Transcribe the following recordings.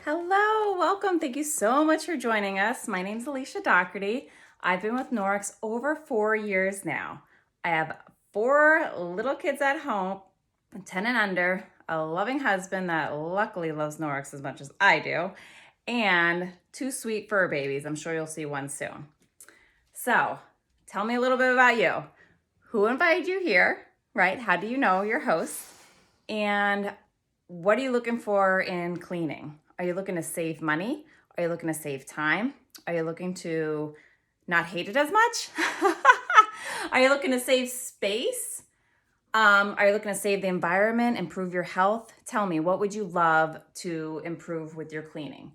Hello, welcome. Thank you so much for joining us. My name's Alicia Dougherty. I've been with Norwex over 4 years now. I have 4 little kids at home, 10 and under, a loving husband that luckily loves Norwex as much as I do, and 2 sweet fur babies. I'm sure you'll see one soon. So, tell me a little bit about you. Who invited you here, right? How do you know your host? And what are you looking for in cleaning? Are you looking to save money? Are you looking to save time? Are you looking to not hate it as much? Are you looking to save space? Are you looking to save the environment, improve your health? Tell me, what would you love to improve with your cleaning?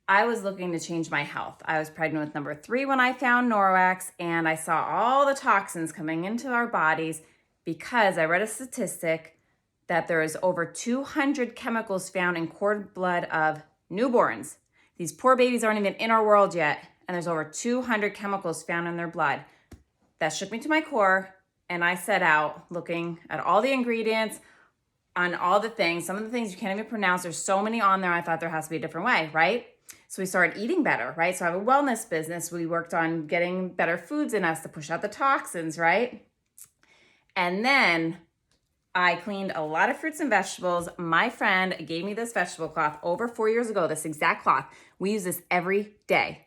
I was looking to change my health. I was pregnant with number 3 when I found Norwex, and I saw all the toxins coming into our bodies because I read a statistic that there is over 200 chemicals found in cord blood of newborns. These poor babies aren't even in our world yet, and there's over 200 chemicals found in their blood. That shook me to my core, and I set out looking at all the ingredients, on all the things. Some of the things you can't even pronounce. There's so many on there. I thought there has to be a different way, right? So we started eating better, right? So I have a wellness business. We worked on getting better foods in us to push out the toxins, right? And then I cleaned a lot of fruits and vegetables. My friend gave me this vegetable cloth over 4 years ago, this exact cloth. We use this every day,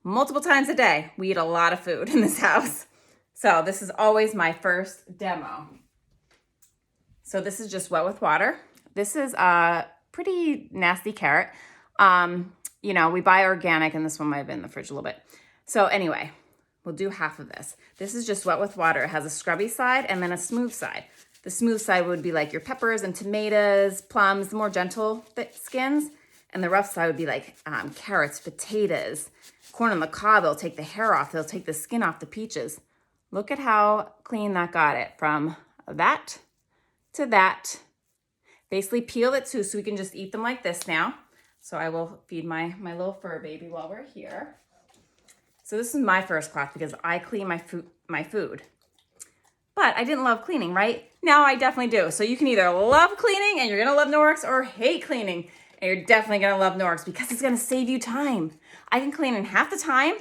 multiple times a day. We eat a lot of food in this house. So this is always my first demo. So this is just wet with water. This is a pretty nasty carrot. We buy organic, and this one might have been in the fridge a little bit. So anyway, we'll do half of this. This is just wet with water. It has a scrubby side and then a smooth side. The smooth side would be like your peppers and tomatoes, plums, the more gentle skins. And the rough side would be like carrots, potatoes, corn on the cob. They'll take the hair off. They'll take the skin off the peaches. Look at how clean that got it from that to that. Basically peel it too, so we can just eat them like this now. So I will feed my little fur baby while we're here. So this is my first cloth because I clean my food. But I didn't love cleaning, right? Now I definitely do. So you can either love cleaning and you're gonna love Norwex, or hate cleaning and you're definitely gonna love Norwex because it's gonna save you time. I can clean in half the time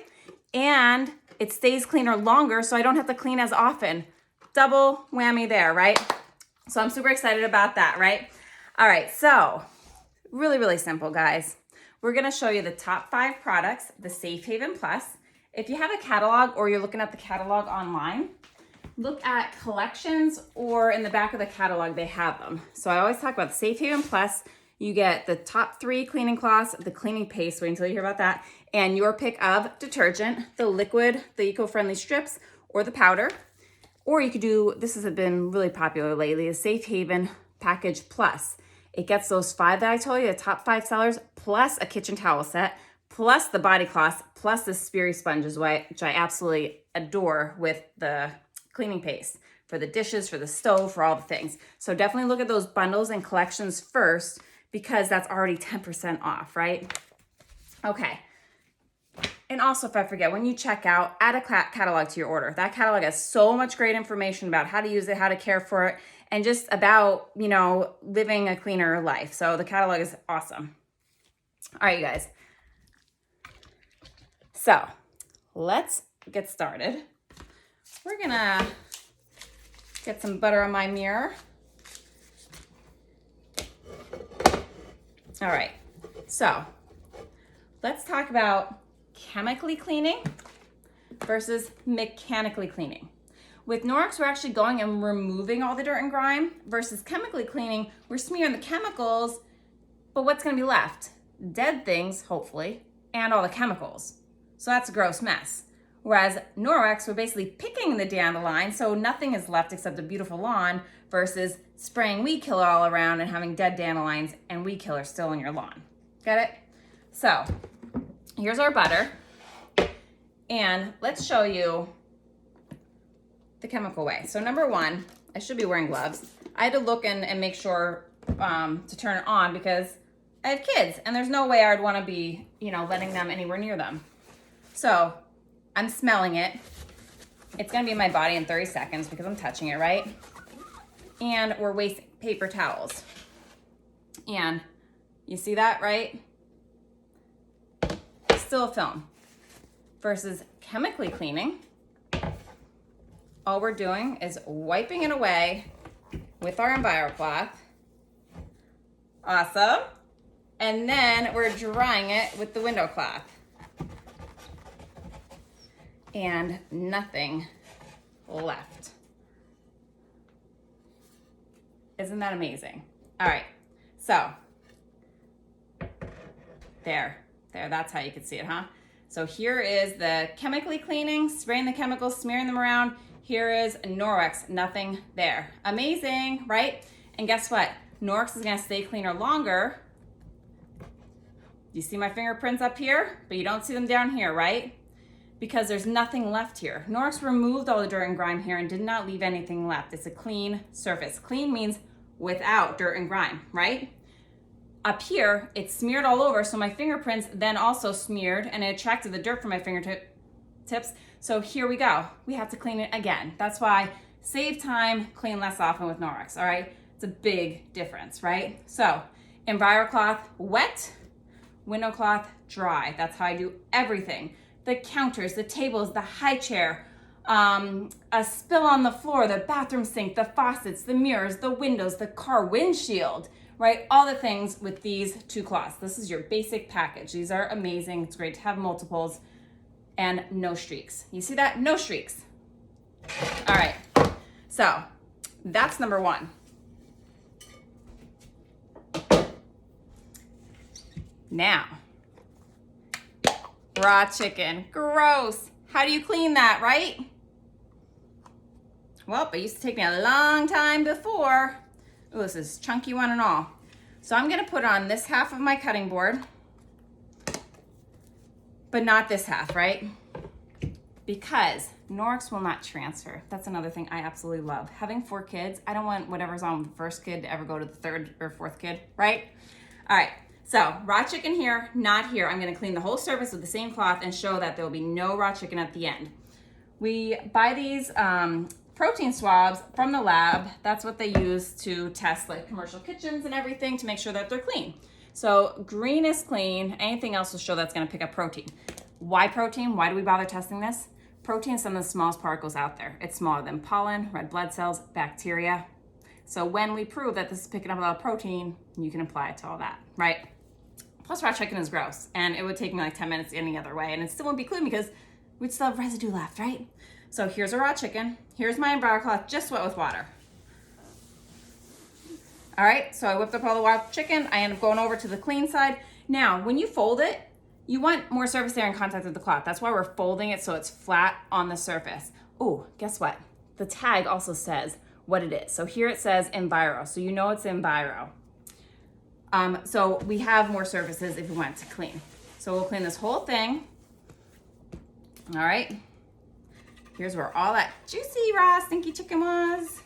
and it stays cleaner longer, so I don't have to clean as often. Double whammy there, right? So I'm super excited about that, right? All right, so really, really simple, guys. We're gonna show you the top 5 products, the Safe Haven Plus. If you have a catalog or you're looking at the catalog online, look at collections, or in the back of the catalog, they have them. So I always talk about the Safe Haven Plus. You get the top 3 cleaning cloths, the cleaning paste, wait until you hear about that, and your pick of detergent, the liquid, the eco-friendly strips, or the powder. Or you could do, this has been really popular lately, the Safe Haven Package Plus. It gets those 5 that I told you, the top 5 sellers, plus a kitchen towel set, plus the body cloths, plus the Sperry sponges, which I absolutely adore with the cleaning paste for the dishes, for the stove, for all the things. So definitely look at those bundles and collections first, because that's already 10% off, right? Okay. And also, if I forget, when you check out, add a catalog to your order. That catalog has so much great information about how to use it, how to care for it, and just about, living a cleaner life. So the catalog is awesome. All right, you guys. So let's get started. We're gonna get some butter on my mirror. All right, so let's talk about chemically cleaning versus mechanically cleaning. With Norwex, we're actually going and removing all the dirt and grime, versus chemically cleaning, we're smearing the chemicals, but what's gonna be left? Dead things, hopefully, and all the chemicals. So that's a gross mess. Whereas Norwex, we're basically picking the dandelion, so nothing is left except a beautiful lawn, versus spraying weed killer all around and having dead dandelions and weed killer still in your lawn. Get it? So here's our butter. And let's show you the chemical way. So number 1, I should be wearing gloves. I had to look and make sure to turn it on because I have kids and there's no way I would want to be, letting them anywhere near them. So I'm smelling it. It's gonna be in my body in 30 seconds because I'm touching it, right? And we're wasting paper towels. And you see that, right? still a film. Versus chemically cleaning, all we're doing is wiping it away with our EnviroCloth. Awesome. And then we're drying it with the window cloth. And nothing left. Isn't that amazing? All right, so there, that's how you can see it, huh? So here is the chemically cleaning, spraying the chemicals, smearing them around. Here is Norwex, nothing there. Amazing, right? And guess what? Norwex is gonna stay cleaner longer. You see my fingerprints up here, but you don't see them down here, right? Because there's nothing left here. Norwex removed all the dirt and grime here and did not leave anything left. It's a clean surface. Clean means without dirt and grime, right? Up here, it's smeared all over, so my fingerprints then also smeared and it attracted the dirt from my fingertips. So here we go. We have to clean it again. That's why save time, clean less often with Norwex, all right? It's a big difference, right? So EnviroCloth wet, window cloth dry. That's how I do everything. The counters, the tables, the high chair, a spill on the floor, the bathroom sink, the faucets, the mirrors, the windows, the car windshield, right? All the things with these two cloths. This is your basic package. These are amazing. It's great to have multiples and no streaks. You see that? No streaks. All right, so that's number one. Now, raw chicken, gross. How do you clean that, right? Well, it used to take me a long time before. Oh, this is chunky one and all. So I'm gonna put on this half of my cutting board, but not this half, right? Because Norwex will not transfer. That's another thing I absolutely love. Having 4 kids, I don't want whatever's on the first kid to ever go to the 3rd or 4th kid, right? All right, so raw chicken here, not here. I'm gonna clean the whole surface with the same cloth and show that there will be no raw chicken at the end. We buy these protein swabs from the lab. That's what they use to test like commercial kitchens and everything to make sure that they're clean. So green is clean. Anything else will show that's gonna pick up protein. Why protein? Why do we bother testing this? Protein is some of the smallest particles out there. It's smaller than pollen, red blood cells, bacteria. So when we prove that this is picking up a lot of protein, you can apply it to all that, right? Plus raw chicken is gross and it would take me like 10 minutes any other way and it still wouldn't be clean because we'd still have residue left, right? So here's a raw chicken. Here's my EnviroCloth just wet with water. All right, so I whipped up all the wild chicken. I end up going over to the clean side. Now, when you fold it, you want more surface area in contact with the cloth. That's why we're folding it so it's flat on the surface. Oh, guess what? The tag also says what it is. So here it says Enviro, so you know it's Enviro. So we have more surfaces if we want to clean. So we'll clean this whole thing. All right. Here's where all that juicy, raw, stinky chicken was.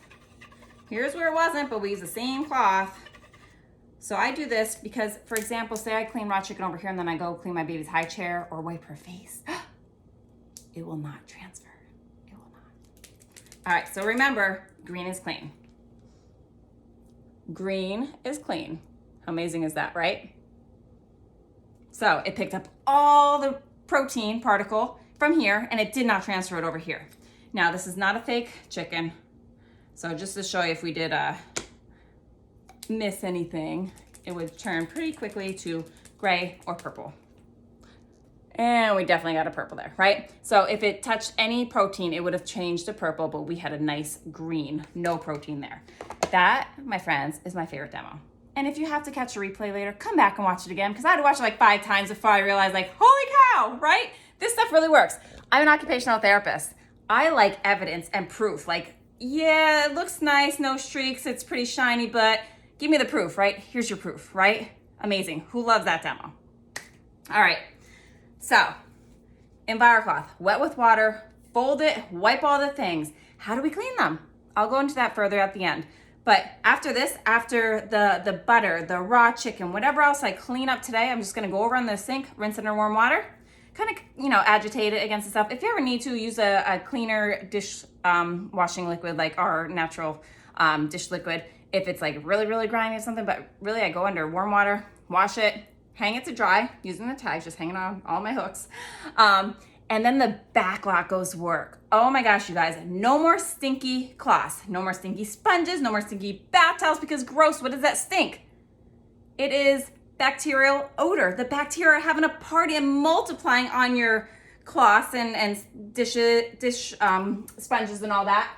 Here's where it wasn't, but we use the same cloth. So I do this because, for example, say I clean raw chicken over here and then I go clean my baby's high chair or wipe her face. It will not transfer. It will not. All right, so remember, green is clean. Green is clean. How amazing is that, right? So it picked up all the protein particle from here and it did not transfer it over here. Now this is not a fake chicken. So just to show you if we did miss anything, it would turn pretty quickly to gray or purple. And we definitely got a purple there, right? So if it touched any protein, it would have changed to purple, but we had a nice green, no protein there. That, my friends, is my favorite demo. And if you have to catch a replay later, come back and watch it again because I had to watch it like 5 times before I realized like, holy cow, right? This stuff really works. I'm an occupational therapist. I like evidence and proof. Like, yeah, it looks nice, no streaks, it's pretty shiny, but give me the proof, right? Here's your proof, right? Amazing. Who loves that demo? All right, so EnviroCloth, wet with water, fold it, wipe all the things. How do we clean them? I'll go into that further at the end. But after this, after the butter, the raw chicken, whatever else I clean up today, I'm just gonna go over in the sink, rinse it in warm water, kind of, agitate it against itself. If you ever need to, use a cleaner dish washing liquid, like our natural dish liquid, if it's like really, really grimy or something, but really I go under warm water, wash it, hang it to dry using the tags, just hanging on all my hooks. And then the back lock goes to work. Oh my gosh, you guys, no more stinky cloths, no more stinky sponges, no more stinky bath towels, because gross, what does that stink? It is bacterial odor. The bacteria are having a party and multiplying on your cloths and dish sponges and all that.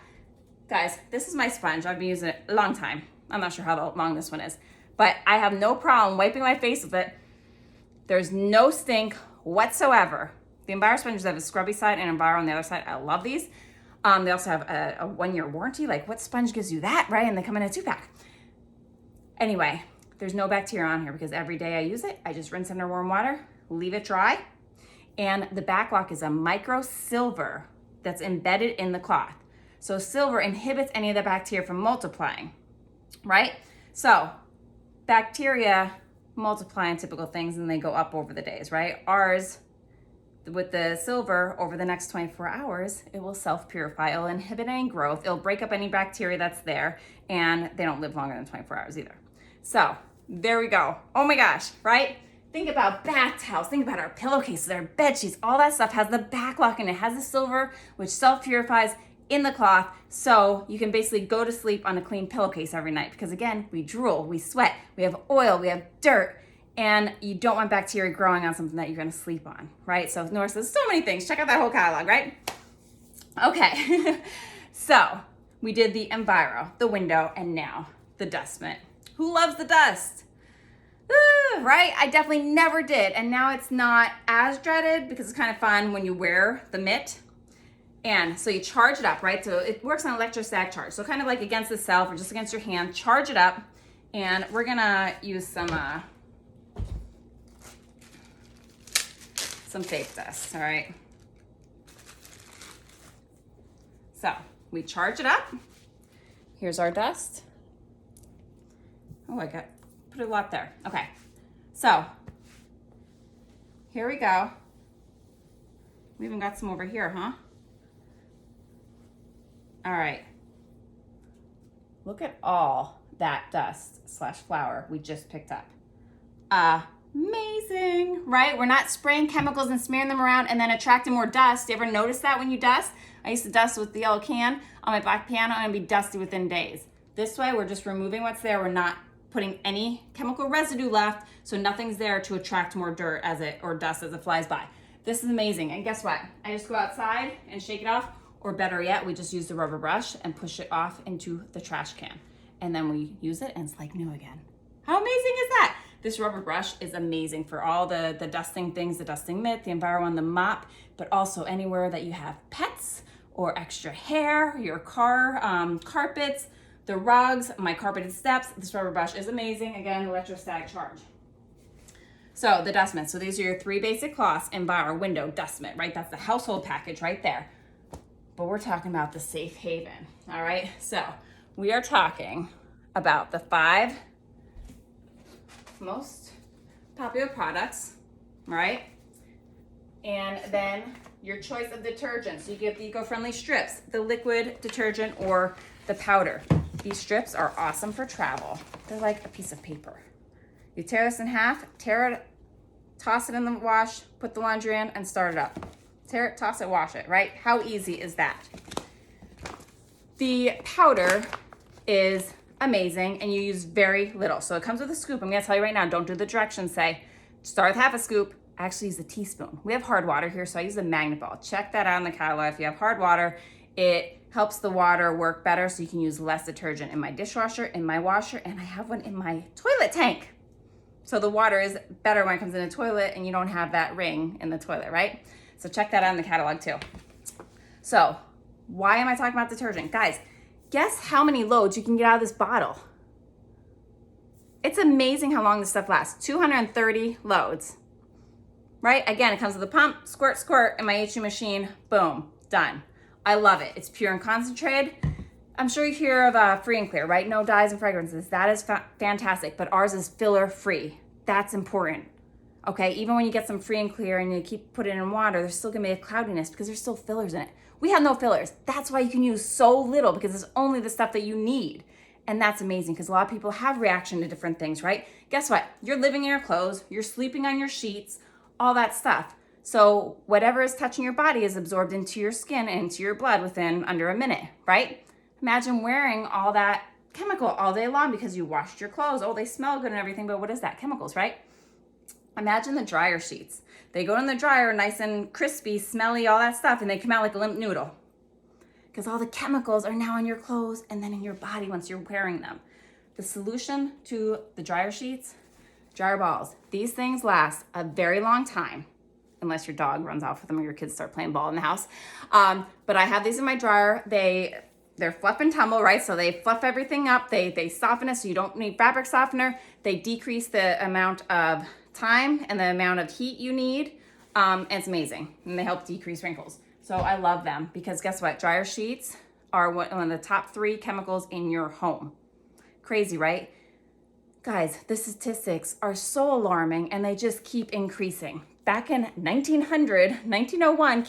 Guys, this is my sponge. I've been using it a long time. I'm not sure how long this one is, but I have no problem wiping my face with it. There's no stink whatsoever. The Enviro sponges have a scrubby side and Enviro on the other side. I love these. They also have a 1-year warranty. Like, what sponge gives you that, right? And they come in a 2-pack. Anyway, there's no bacteria on here because every day I use it, I just rinse under warm water, leave it dry. And the back lock is a micro silver that's embedded in the cloth. So silver inhibits any of the bacteria from multiplying, right? So bacteria multiply in typical things and they go up over the days, right? Ours, with the silver, over the next 24 hours, it will self-purify. It'll inhibit any growth. It'll break up any bacteria that's there, and they don't live longer than 24 hours either. So there we go. Oh my gosh, right? Think about bath towels. Think about our pillowcases, our bed sheets. All that stuff has the back lock in it. It has the silver, which self-purifies in the cloth, so you can basically go to sleep on a clean pillowcase every night. Because again, we drool, we sweat, we have oil, we have dirt, and you don't want bacteria growing on something that you're gonna sleep on, right? So Norwex says so many things. Check out that whole catalog, right? Okay, so we did the Enviro, the window, and now the dust mitt. Who loves the dust? Right? I definitely never did, and now it's not as dreaded because it's kind of fun when you wear the mitt. And so you charge it up, right? So it works on electrostatic charge. So kind of like against itself or just against your hand, charge it up. And we're gonna use some fake dust, all right? So we charge it up. Here's our dust. Oh, put a lot there. Okay, so here we go. We even got some over here, huh? All right, look at all that dust / flour we just picked up. Amazing, right? We're not spraying chemicals and smearing them around and then attracting more dust. You ever notice that when you dust? I used to dust with the yellow can on my black piano and it'd be dusty within days. This way, we're just removing what's there. We're not putting any chemical residue left, so nothing's there to attract more dirt or dust as it flies by. This is amazing, and guess what? I just go outside and shake it off. Or better yet, we just use the rubber brush and push it off into the trash can. And then we use it and it's like new again. How amazing is that? This rubber brush is amazing for all the dusting things, the dusting mitt, the Enviro one, the mop, but also anywhere that you have pets or extra hair, your car, carpets, the rugs, my carpeted steps. This rubber brush is amazing. Again, electrostatic charge. So the dust mitt. So these are your 3 basic cloths, Enviro, window, dust mitt, right? That's the household package right there. But we're talking about the safe haven, all right? So we are talking about the 5 most popular products, right? And then your choice of detergent. So you get the eco-friendly strips, the liquid detergent, or the powder. These strips are awesome for travel. They're like a piece of paper. You tear this in half, tear it, toss it in the wash, put the laundry in, and start it up. Tear it, toss it, wash it, right? How easy is that? The powder is amazing and you use very little. So it comes with a scoop. I'm gonna tell you right now, don't do the directions, say, start with half a scoop. I actually use a teaspoon. We have hard water here, so I use a magnet ball. Check that out in the catalog. If you have hard water, it helps the water work better so you can use less detergent in my dishwasher, in my washer, and I have one in my toilet tank. So the water is better when it comes in the toilet and you don't have that ring in the toilet, right? So check that out in the catalog too. So why am I talking about detergent? Guys, guess how many loads you can get out of this bottle. It's amazing how long this stuff lasts. 230 loads, right? Again, it comes with a pump, squirt, squirt, in my HU machine, boom, done. I love it. It's pure and concentrated. I'm sure you hear of free and clear, right? No dyes and fragrances. That is fantastic, but ours is filler free. That's important. Okay, even when you get some free and clear and you keep putting it in water, there's still gonna be a cloudiness because there's still fillers in it. We have no fillers. That's why you can use so little, because it's only the stuff that you need. And that's amazing because a lot of people have reaction to different things, right? Guess what? You're living in your clothes, you're sleeping on your sheets, all that stuff. So whatever is touching your body is absorbed into your skin and into your blood within under a minute, right? Imagine wearing all that chemical all day long because you washed your clothes. Oh, they smell good and everything, but what is that? Chemicals, right? Imagine the dryer sheets. They go in the dryer nice and crispy, smelly, all that stuff, and they come out like a limp noodle because all the chemicals are now in your clothes and then in your body once you're wearing them. The solution to the dryer sheets, dryer balls. These things last a very long time, unless your dog runs off with them or your kids start playing ball in the house. But I have these in my dryer. They're fluff and tumble, right? So they fluff everything up. They soften it so you don't need fabric softener. They decrease the amount of time and the amount of heat you need. And it's amazing. And they help decrease wrinkles. So I love them because guess what? Dryer sheets are one of the top 3 chemicals in your home. Crazy, right? Guys, the statistics are so alarming and they just keep increasing. Back in 1901,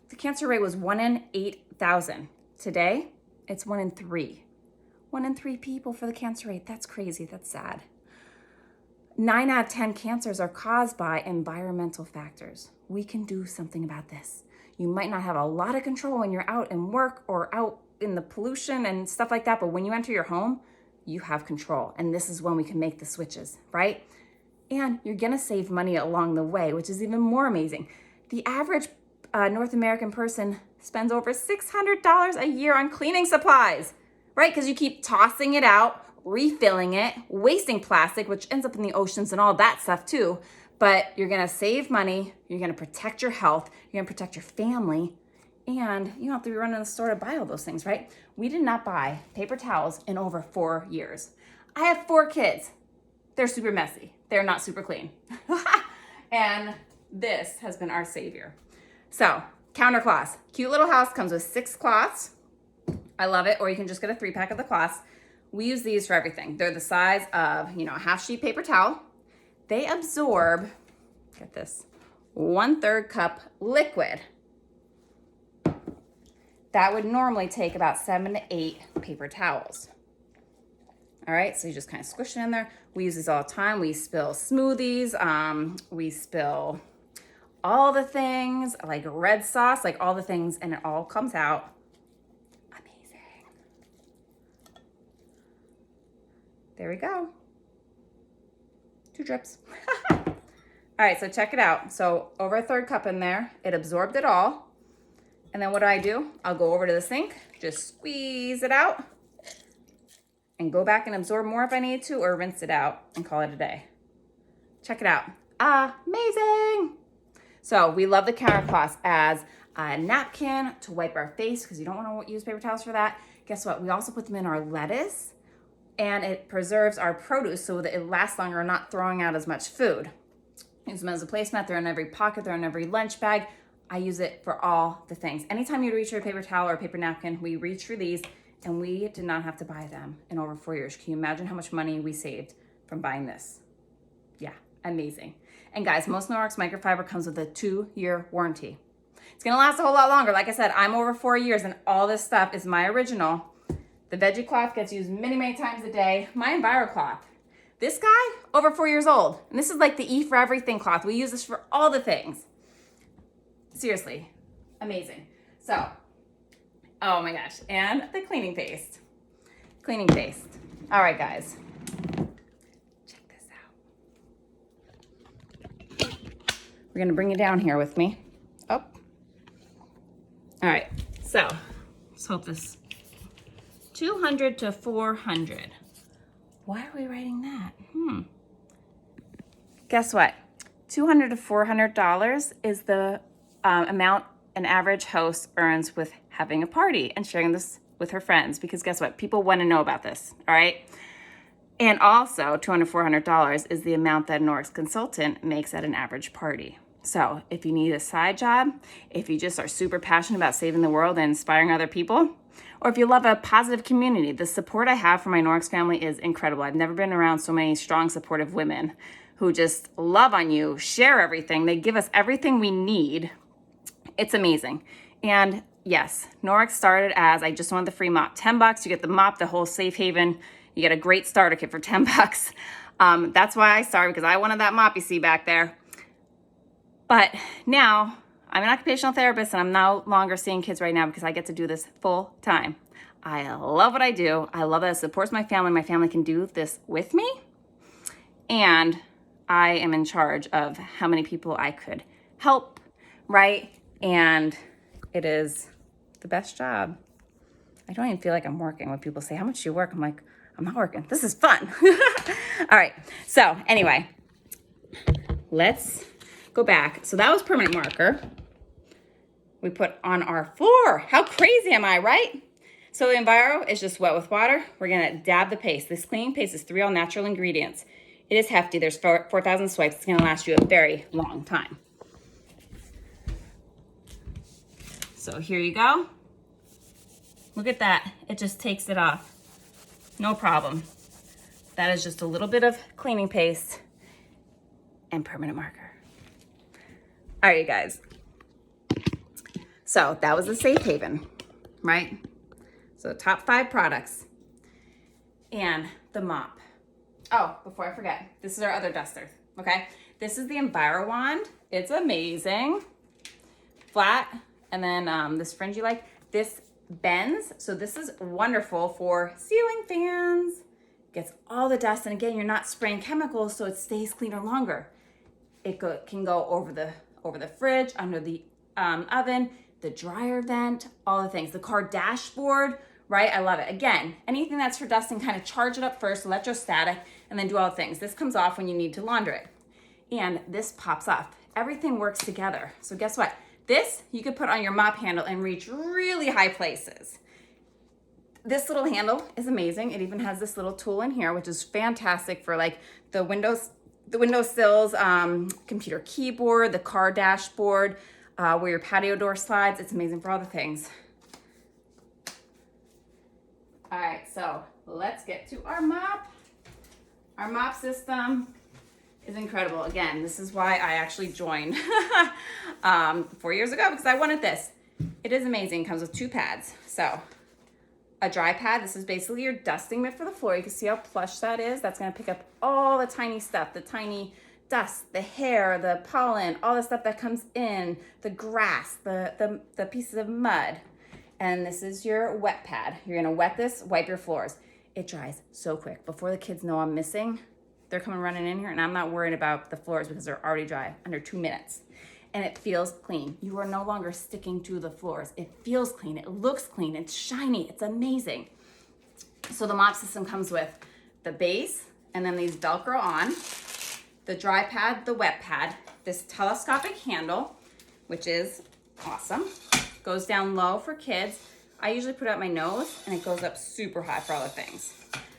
the cancer rate was 1 in 8,000. Today, it's 1 in 3. 1 in 3 people for the cancer rate. That's crazy. That's sad. 9 out of 10 cancers are caused by environmental factors. We can do something about this. You might not have a lot of control when you're out in work or out in the pollution and stuff like that, but when you enter your home, you have control. And this is when we can make the switches, right? And you're gonna save money along the way, which is even more amazing. The average North American person spends over $600 a year on cleaning supplies, right? Because you keep tossing it out, refilling it, wasting plastic, which ends up in the oceans and all that stuff too. But you're gonna save money, you're gonna protect your health, you're gonna protect your family, and you don't have to be running to the store to buy all those things, right? We did not buy paper towels in over 4 years. I have 4 kids. They're super messy. They're not super clean. And this has been our savior. So, counter cloths. Cute little house, comes with 6 cloths. I love it. Or you can just get a 3-pack of the cloths. We use these for everything. They're the size of, a half sheet paper towel. They absorb, get this, 1/3 cup liquid. That would normally take about 7 to 8 paper towels. All right, so you just kind of squish it in there. We use these all the time. We spill smoothies. We spill all the things, like red sauce, like all the things, and it all comes out amazing. There we go. 2 drips. All right, so check it out. So over 1/3 cup in there, it absorbed it all. And then what do? I'll go over to the sink, just squeeze it out, and go back and absorb more if I need to, or rinse it out and call it a day. Check it out. Amazing. So we love the countercloths as a napkin to wipe our face because you don't want to use paper towels for that. Guess what? We also put them in our lettuce, and it preserves our produce so that it lasts longer and not throwing out as much food. Use them as a placemat. They're in every pocket. They're in every lunch bag. I use it for all the things. Anytime you reach for a paper towel or a paper napkin, we reach for these, and we did not have to buy them in over 4 years. Can you imagine how much money we saved from buying this? Yeah, amazing. And guys, most Norwex microfiber comes with a 2-year warranty. It's gonna last a whole lot longer. Like I said, I'm over 4 years and all this stuff is my original. The veggie cloth gets used many, many times a day. My Enviro cloth. This guy, over 4 years old. And this is like the E for everything cloth. We use this for all the things. Seriously, amazing. So, oh my gosh, and the cleaning paste. Cleaning paste. All right, guys. Check this out. We're gonna bring you down here with me. Oh. All right, so let's hope this 200 to 400. Why are we writing that? Guess what? $200 to $400 is the amount an average host earns with having a party and sharing this with her friends, because guess what? People want to know about this, all right? And also, $200 to $400 is the amount that a Norwex consultant makes at an average party. So if you need a side job, if you just are super passionate about saving the world and inspiring other people, or if you love a positive community, the support I have from my Norwex family is incredible. I've never been around so many strong, supportive women who just love on you, share everything. They give us everything we need. It's amazing. And yes, Norwex started as I just wanted the free mop. $10, you get the mop, the whole safe haven. You get a great starter kit for $10. That's why I started, because I wanted that mop you see back there. But now I'm an occupational therapist and I'm no longer seeing kids right now because I get to do this full time. I love what I do. I love that it supports my family. My family can do this with me. And I am in charge of how many people I could help, right? And it is the best job. I don't even feel like I'm working. When people say, how much do you work? I'm like, I'm not working. This is fun. All right. So anyway, let's go back. So that was permanent marker we put on our floor. How crazy am I, right? So the Enviro is just wet with water. We're gonna dab the paste. This cleaning paste is 3 all-natural ingredients. It is hefty. There's 4,000 swipes. It's gonna last you a very long time. So here you go. Look at that. It just takes it off. No problem. That is just a little bit of cleaning paste and permanent marker. All right, you guys. So that was the safe haven, right? So top 5 products and the mop. Oh, before I forget, this is our other duster, okay? This is the Enviro wand. It's amazing. Flat, and then this fringy like. This bends, so this is wonderful for ceiling fans. Gets all the dust, and again, you're not spraying chemicals, so it stays cleaner longer. It can go over the fridge, under the oven, the dryer vent, all the things. The car dashboard, right? I love it. Again, anything that's for dusting, kind of charge it up first, electrostatic, and then do all the things. This comes off when you need to launder it. And this pops off. Everything works together. So guess what? This you could put on your mop handle and reach really high places. This little handle is amazing. It even has this little tool in here, which is fantastic for like the windowsills, computer keyboard, the car dashboard, where your patio door slides. It's amazing for all the things. All right, so let's get to our mop. Our mop system is incredible. Again, this is why I actually joined 4 years ago, because I wanted this. It is amazing. It comes with 2 pads. So a dry pad. This is basically your dusting mitt for the floor. You can see how plush that is. That's going to pick up all the tiny stuff, the tiny dust, the hair, the pollen, all the stuff that comes in, the grass, the pieces of mud. And this is your wet pad. You're going to wet this, wipe your floors. It dries so quick. Before the kids know I'm missing, they're coming running in here, and I'm not worried about the floors because they're already dry under 2 minutes. And it feels clean. You are no longer sticking to the floors. It feels clean. It looks clean. It's shiny. It's amazing. So the mop system comes with the base and then these Velcro on, the dry pad, the wet pad, this telescopic handle, which is awesome. Goes down low for kids. I usually put it at my nose, and it goes up super high for other things.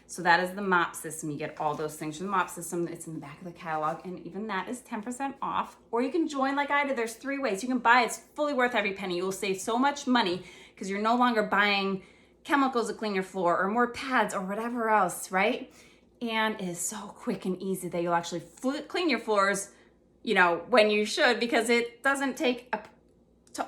So that is the mop system. You get all those things from the mop system. It's in the back of the catalog, and even that is 10% off. Or you can join like I did. There's 3 ways. You can buy it. It's fully worth every penny. You will save so much money because you're no longer buying chemicals to clean your floor or more pads or whatever else, right? And it is so quick and easy that you'll actually clean your floors, you know, when you should, because it doesn't take a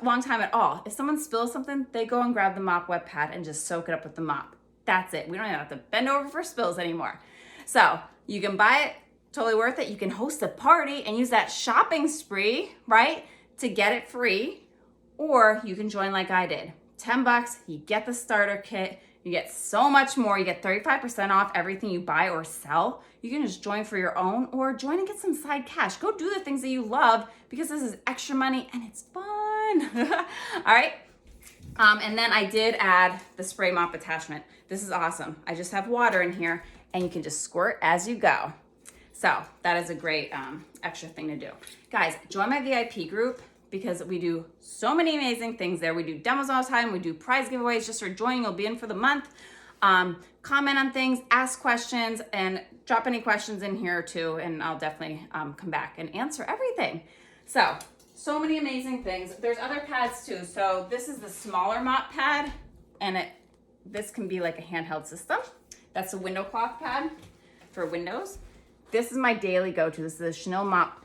long time at all. If someone spills something, they go and grab the mop wet pad and just soak it up with the mop. That's it. We don't even have to bend over for spills anymore. So you can buy it, totally worth it. You can host a party and use that shopping spree, right, to get it free. Or you can join like I did. $10, you get the starter kit. You get so much more. You get 35% off everything you buy or sell. You can just join for your own, or join and get some side cash. Go do the things that you love, because this is extra money and it's fun. All right. And then I did add the spray mop attachment. This is awesome. I just have water in here, and you can just squirt as you go. So that is a great extra thing to do. Guys, join my VIP group, because we do so many amazing things there. We do demos all the time. We do prize giveaways. Just for joining, you'll be in for the month. Comment on things, ask questions, and drop any questions in here too, and I'll definitely come back and answer everything. So many amazing things. There's other pads too. So this is the smaller mop pad, and this can be like a handheld system. That's a window cloth pad for windows. This is my daily go-to. This is a Chanel mop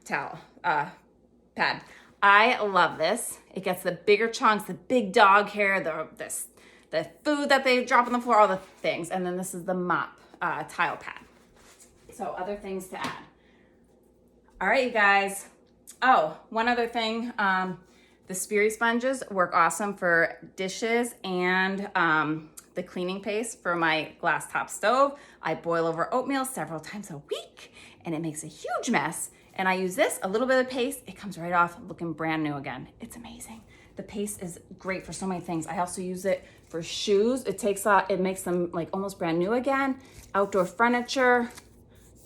towel pad. I love this. It gets the bigger chunks, the big dog hair, the food that they drop on the floor, all the things. And then this is the mop tile pad. So other things to add. All right, you guys. Oh, one other thing. The Speary sponges work awesome for dishes and the cleaning paste for my glass top stove. I boil over oatmeal several times a week and it makes a huge mess. And I use this, a little bit of paste, it comes right off looking brand new again. It's amazing. The paste is great for so many things. I also use it for shoes. It makes them like almost brand new again. Outdoor furniture.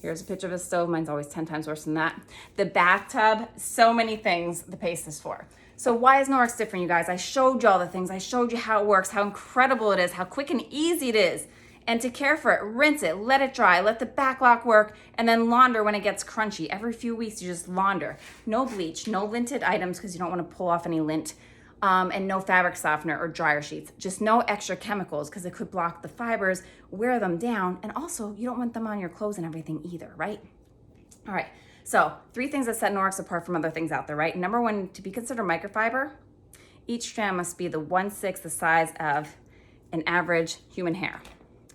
Here's a picture of a stove. Mine's always 10 times worse than that. The bathtub, so many things the paste is for. So why is Norwex different, you guys? I showed you all the things. I showed you how it works, how incredible it is, how quick and easy it is. And to care for it, rinse it, let it dry, let the backlock work, and then launder when it gets crunchy. Every few weeks, you just launder. No bleach, no linted items because you don't want to pull off any lint, and no fabric softener or dryer sheets. Just no extra chemicals because it could block the fibers, wear them down, and also you don't want them on your clothes and everything either, right? All right, so 3 things that set Norwex apart from other things out there, right? Number 1, to be considered microfiber, each strand must be the 1/6 the size of an average human hair.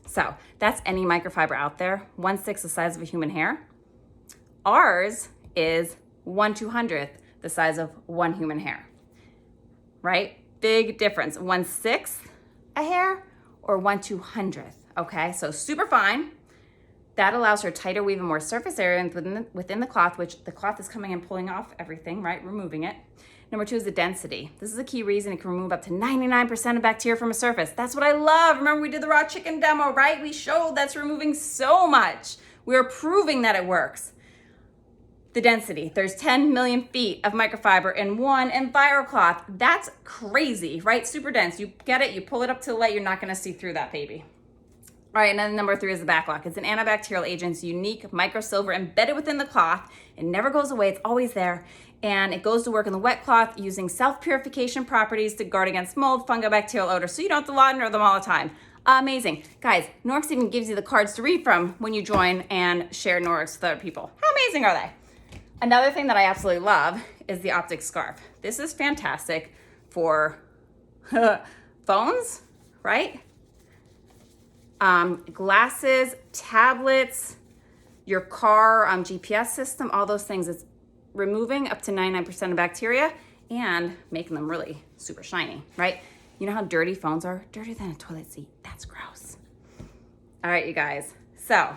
So that's any microfiber out there, 1/6 the size of a human hair. Ours is 1/200th the size of one human hair, right? Big difference, 1/6 a hair or 1/200th, okay? So super fine. That allows for tighter weave and more surface area within the cloth, which the cloth is coming and pulling off everything, right? Removing it. Number 2 is the density. This is a key reason it can remove up to 99% of bacteria from a surface. That's what I love. Remember we did the raw chicken demo, right? We showed that's removing so much. We're proving that it works. The density, there's 10 million feet of microfiber in one EnviroCloth. That's crazy, right? Super dense. You get it, you pull it up to the light, you're not gonna see through that baby. All right, and then number 3 is the backlock. It's an antibacterial agent, it's unique microsilver embedded within the cloth. It never goes away, it's always there. And it goes to work in the wet cloth using self-purification properties to guard against mold, fungal, bacterial odor, so you don't have to launder them all the time. Amazing. Guys, Norwex even gives you the cards to read from when you join and share Norwex with other people. How amazing are they? Another thing that I absolutely love is the optic scarf. This is fantastic for phones, right? Glasses, tablets, your car GPS system, all those things. It's removing up to 99% of bacteria and making them really super shiny, right? You know how dirty phones are? Dirtier than a toilet seat. That's gross. All right, you guys. So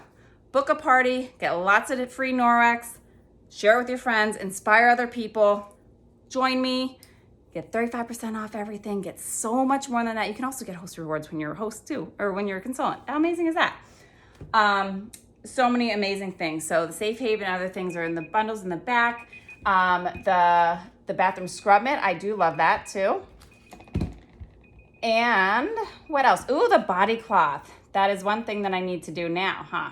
book a party, get lots of free Norwex, share it with your friends, inspire other people, join me, get 35% off everything, get so much more than that. You can also get host rewards when you're a host too, or when you're a consultant. How amazing is that? So many amazing things. So the Safe Haven and other things are in the bundles in the back. The bathroom scrub mitt, I do love that too. And what else? Ooh, the body cloth. That is one thing that I need to do now, huh?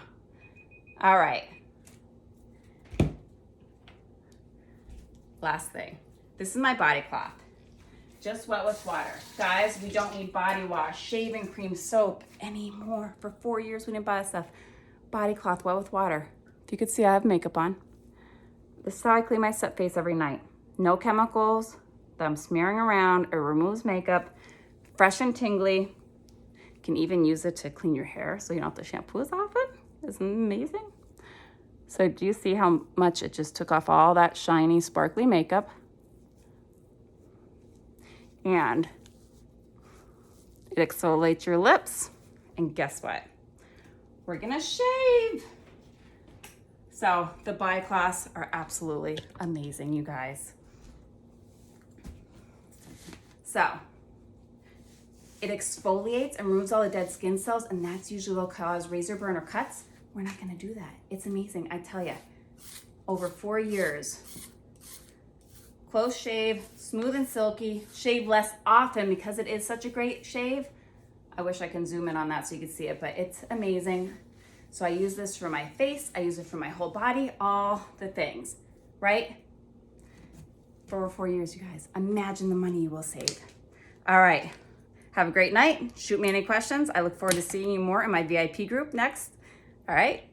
All right. Last thing. This is my body cloth. Just wet with water. Guys, we don't need body wash, shaving cream, soap anymore. For 4 years, we didn't buy this stuff. Body cloth, wet with water. If you could see, I have makeup on. This is how I clean my face every night. No chemicals that I'm smearing around. It removes makeup. Fresh and tingly. You can even use it to clean your hair so you don't have to shampoo as often. Isn't it amazing? So do you see how much it just took off all that shiny, sparkly makeup? And it exfoliates your lips. And guess what? We're gonna shave. So the body cloths are absolutely amazing, you guys. So it exfoliates and removes all the dead skin cells, and that's usually what will cause razor burn or cuts. We're not gonna do that. It's amazing, I tell you. Over 4 years, close shave, smooth and silky, shave less often because it is such a great shave. I wish I can zoom in on that so you can see it, but it's amazing. So I use this for my face, I use it for my whole body, all the things, right? For over 4 years, you guys. Imagine the money you will save. All right, have a great night. Shoot me any questions. I look forward to seeing you more in my VIP group next. All right,